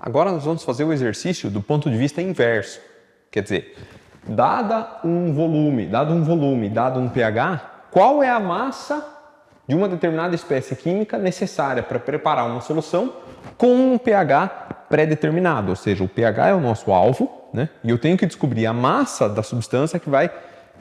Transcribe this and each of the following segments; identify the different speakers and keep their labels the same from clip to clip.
Speaker 1: Agora nós vamos fazer o exercício do ponto de vista inverso. Quer dizer, dado um volume, dado um pH, qual é a massa de uma determinada espécie química necessária para preparar uma solução com um pH pré-determinado, ou seja, o pH é o nosso alvo, né? E eu tenho que descobrir a massa da substância que vai,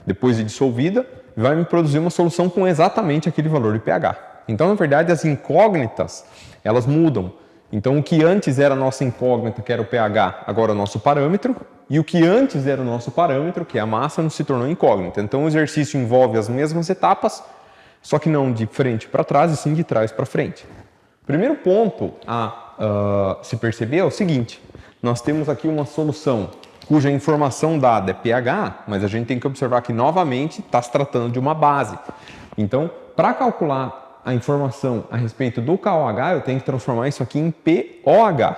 Speaker 1: depois de dissolvida, vai me produzir uma solução com exatamente aquele valor de pH. Então, na verdade, as incógnitas, elas mudam. Então, o que antes era a nossa incógnita, que era o pH, agora é o nosso parâmetro, e o que antes era o nosso parâmetro, que é a massa, não se tornou incógnita. Então, o exercício envolve as mesmas etapas, só que não de frente para trás, e sim de trás para frente. O primeiro ponto a se perceber é o seguinte: nós temos aqui uma solução cuja informação dada é pH, mas a gente tem que observar que, novamente, está se tratando de uma base. Então, para calcular a informação a respeito do KOH, eu tenho que transformar isso aqui em POH.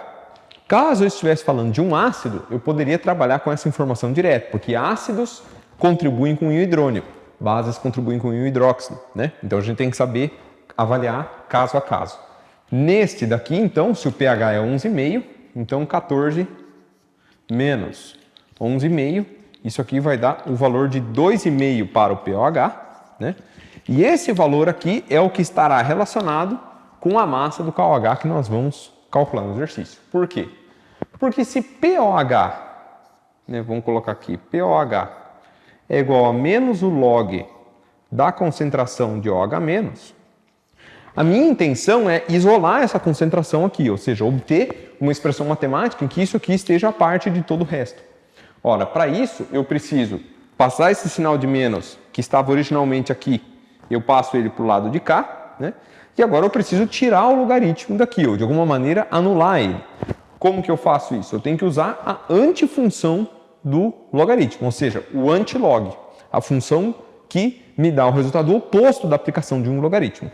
Speaker 1: Caso eu estivesse falando de um ácido, eu poderia trabalhar com essa informação direto, porque ácidos contribuem com o íon hidrônio, bases contribuem com o íon hidróxido, né? Então a gente tem que saber avaliar caso a caso. Neste daqui, então, se o pH é 11,5, então 14 menos 11,5, isso aqui vai dar o valor de 2,5 para o POH, né? E esse valor aqui é o que estará relacionado com a massa do KOH que nós vamos calcular no exercício. Por quê? Porque se POH, né, vamos colocar aqui, POH é igual a menos o log da concentração de OH-, a minha intenção é isolar essa concentração aqui, ou seja, obter uma expressão matemática em que isso aqui esteja a parte de todo o resto. Ora, para isso, eu preciso passar esse sinal de menos, que estava originalmente aqui, eu passo ele para o lado de cá, né? E agora eu preciso tirar o logaritmo daqui, ou de alguma maneira anular ele. Como que eu faço isso? Eu tenho que usar a antifunção do logaritmo, ou seja, o antilog, a função que me dá o resultado oposto da aplicação de um logaritmo.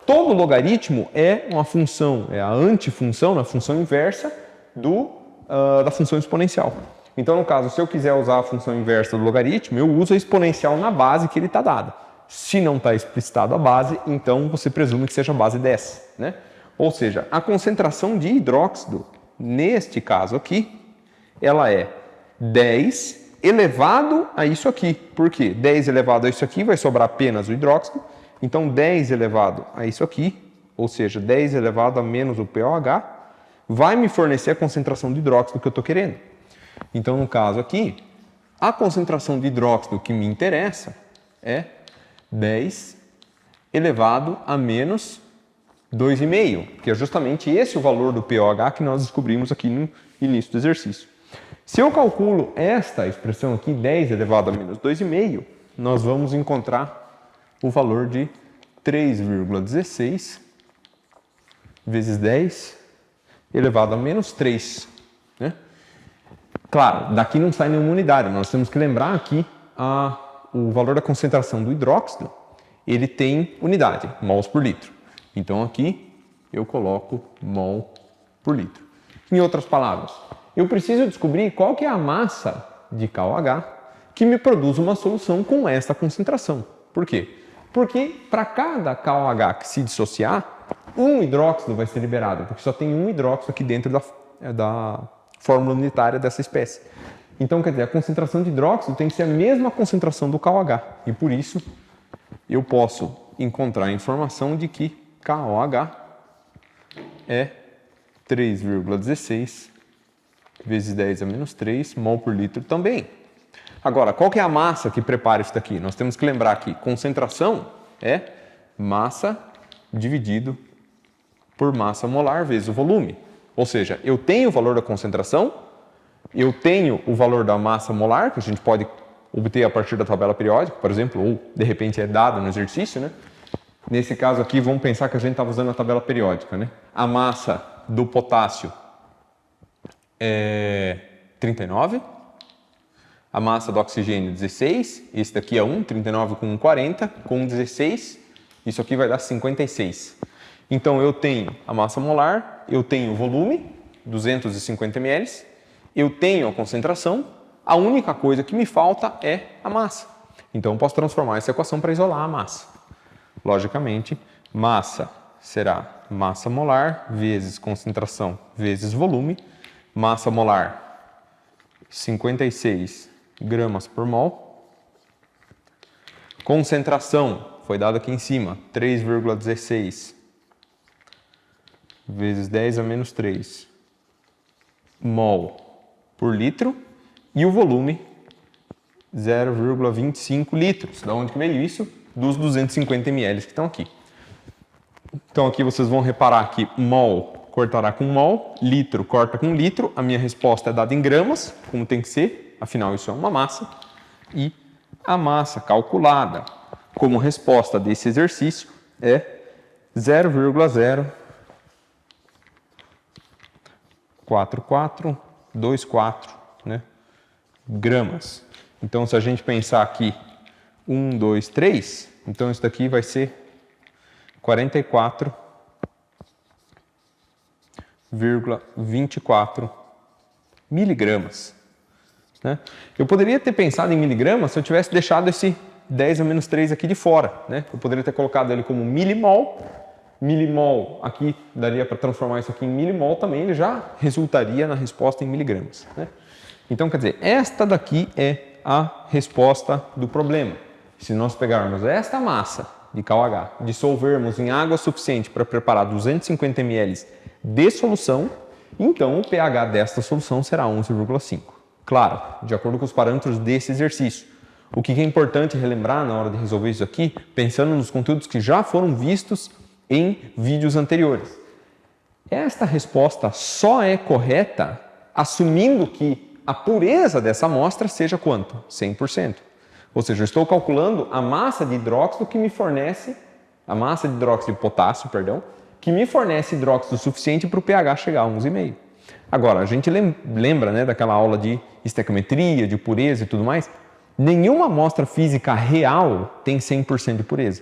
Speaker 1: Todo logaritmo é uma função, é a antifunção, a função inversa da função exponencial. Então, no caso, se eu quiser usar a função inversa do logaritmo, eu uso a exponencial na base que ele está dada. Se não está explicitado a base, então você presume que seja a base dessa, né? Ou seja, a concentração de hidróxido, neste caso aqui, ela é 10 elevado a isso aqui. Por quê? 10 elevado a isso aqui vai sobrar apenas o hidróxido. Então, 10 elevado a isso aqui, ou seja, 10 elevado a menos o POH, vai me fornecer a concentração de hidróxido que eu estou querendo. Então, no caso aqui, a concentração de hidróxido que me interessa é 10 elevado a menos 2,5, que é justamente esse o valor do POH que nós descobrimos aqui no início do exercício. Se eu calculo esta expressão aqui, 10 elevado a menos 2,5, nós vamos encontrar o valor de 3,16 vezes 10 elevado a menos 3, né? Claro, daqui não sai nenhuma unidade, nós temos que lembrar aqui o valor da concentração do hidróxido, ele tem unidade, mols por litro. Então aqui eu coloco mol por litro. Em outras palavras, eu preciso descobrir qual que é a massa de KOH que me produz uma solução com esta concentração. Por quê? Porque para cada KOH que se dissociar, um hidróxido vai ser liberado, porque só tem um hidróxido aqui dentro da fórmula unitária dessa espécie. Então, quer dizer, a concentração de hidróxido tem que ser a mesma concentração do KOH. E por isso, eu posso encontrar a informação de que KOH é 3,16 vezes 10 a menos 3 mol por litro também. Agora, qual que é a massa que prepara isso daqui? Nós temos que lembrar que concentração é massa dividido por massa molar vezes o volume. Ou seja, eu tenho o valor da concentração, eu tenho o valor da massa molar, que a gente pode obter a partir da tabela periódica, por exemplo, ou de repente é dado no exercício, né? Nesse caso aqui, vamos pensar que a gente estava usando a tabela periódica, né? A massa do potássio é 39, a massa do oxigênio 16, esse daqui é 1, 39 com 40, com 16, isso aqui vai dar 56. Então eu tenho a massa molar, eu tenho o volume, 250 ml, eu tenho a concentração, a única coisa que me falta é a massa. Então eu posso transformar essa equação para isolar a massa. Logicamente, massa será massa molar vezes concentração vezes volume, Massa molar, 56 gramas por mol. Concentração, foi dado aqui em cima, 3,16 vezes 10 a menos 3 mol por litro. E o volume, 0,25 litros. Da onde que veio isso? Dos 250 ml que estão aqui. Então aqui vocês vão reparar que mol cortará com mol, litro corta com litro. A minha resposta é dada em gramas, como tem que ser, afinal isso é uma massa. E a massa calculada como resposta desse exercício é 0,4424, né, gramas. Então, se a gente pensar aqui 1, 2, 3, então isso daqui vai ser 44,24 miligramas. Né? Eu poderia ter pensado em miligramas se eu tivesse deixado esse 10 a menos 3 aqui de fora. Né? Eu poderia ter colocado ele como milimol. Milimol, aqui daria para transformar isso aqui em milimol também, ele já resultaria na resposta em miligramas. Né? Então, quer dizer, esta daqui é a resposta do problema. Se nós pegarmos esta massa de KOH, dissolvermos em água suficiente para preparar 250 ml de solução, então o pH desta solução será 11,5. Claro, de acordo com os parâmetros desse exercício. O que é importante relembrar na hora de resolver isso aqui, pensando nos conteúdos que já foram vistos em vídeos anteriores. Esta resposta só é correta assumindo que a pureza dessa amostra seja quanto? 100%. Ou seja, eu estou calculando a massa de hidróxido que me fornece, a massa de hidróxido de potássio, perdão, que me fornece hidróxido suficiente para o pH chegar a 11,5. Agora, a gente lembra, né, daquela aula de estequiometria, de pureza e tudo mais? Nenhuma amostra física real tem 100% de pureza.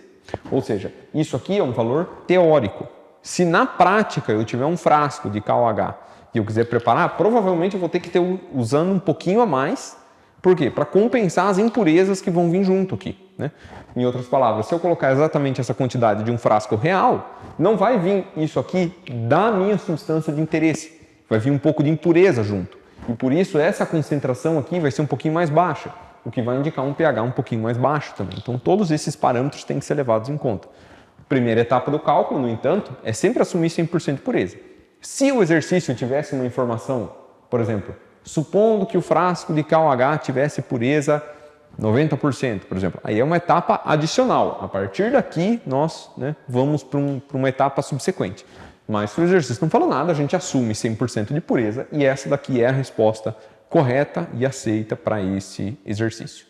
Speaker 1: Ou seja, isso aqui é um valor teórico. Se na prática eu tiver um frasco de KOH e eu quiser preparar, provavelmente eu vou ter que ter usando um pouquinho a mais. Por quê? Para compensar as impurezas que vão vir junto aqui. Né? Em outras palavras, se eu colocar exatamente essa quantidade de um frasco real, não vai vir isso aqui da minha substância de interesse. Vai vir um pouco de impureza junto. E por isso essa concentração aqui vai ser um pouquinho mais baixa, o que vai indicar um pH um pouquinho mais baixo também. Então todos esses parâmetros têm que ser levados em conta. Primeira etapa do cálculo, no entanto, é sempre assumir 100% de pureza. Se o exercício tivesse uma informação, por exemplo, supondo que o frasco de KOH tivesse pureza 90%, por exemplo, aí é uma etapa adicional. A partir daqui, nós, né, vamos para uma etapa subsequente. Mas se o exercício não fala nada, a gente assume 100% de pureza e essa daqui é a resposta correta e aceita para esse exercício.